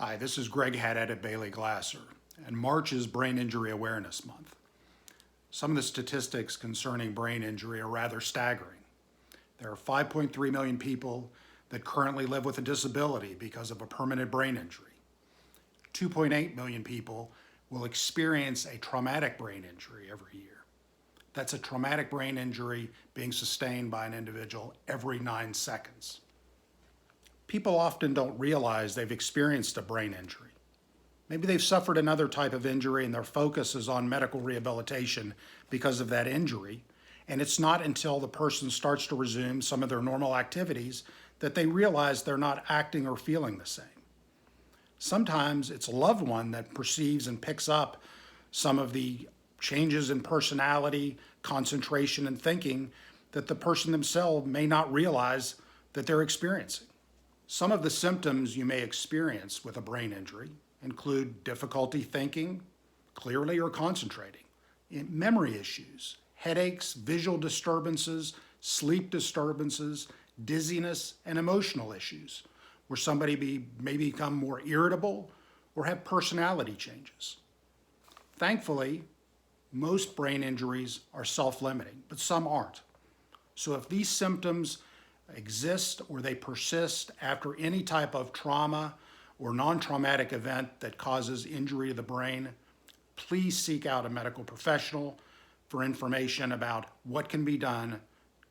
Hi, this is Greg Haddad at Bailey Glasser, and March is Brain Injury Awareness Month. Some of the statistics concerning brain injury are rather staggering. There are 5.3 million people that currently live with a disability because of a permanent brain injury. 2.8 million people will experience a traumatic brain injury every year. That's a traumatic brain injury being sustained by an individual every 9 seconds. People often don't realize they've experienced a brain injury. Maybe they've suffered another type of injury and their focus is on medical rehabilitation because of that injury. And it's not until the person starts to resume some of their normal activities that they realize they're not acting or feeling the same. Sometimes it's a loved one that perceives and picks up some of the changes in personality, concentration, and thinking that the person themselves may not realize that they're experiencing. Some of the symptoms you may experience with a brain injury include difficulty thinking clearly or concentrating, memory issues, headaches, visual disturbances, sleep disturbances, dizziness, and emotional issues, where somebody may become more irritable or have personality changes. Thankfully, most brain injuries are self-limiting, but some aren't. So if these symptoms exist or they persist after any type of trauma or non-traumatic event that causes injury to the brain, please seek out a medical professional for information about what can be done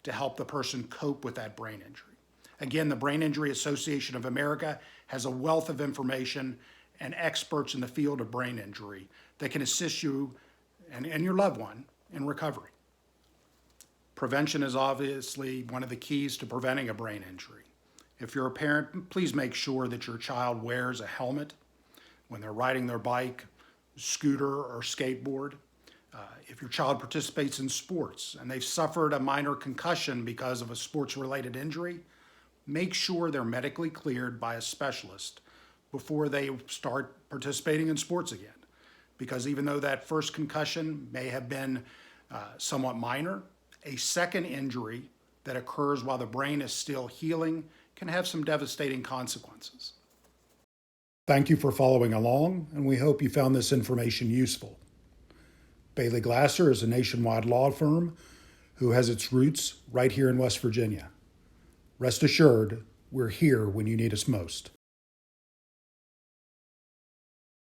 to help the person cope with that brain injury. Again, the Brain Injury Association of America has a wealth of information and experts in the field of brain injury that can assist you and your loved one in recovery. Prevention is obviously one of the keys to preventing a brain injury. If you're a parent, please make sure that your child wears a helmet when they're riding their bike, scooter, or skateboard. If your child participates in sports and they've suffered a minor concussion because of a sports-related injury, make sure they're medically cleared by a specialist before they start participating in sports again. Because even though that first concussion may have been somewhat minor, a second injury that occurs while the brain is still healing can have some devastating consequences. Thank you for following along, and we hope you found this information useful. Bailey Glasser is a nationwide law firm who has its roots right here in West Virginia. Rest assured, we're here when you need us most.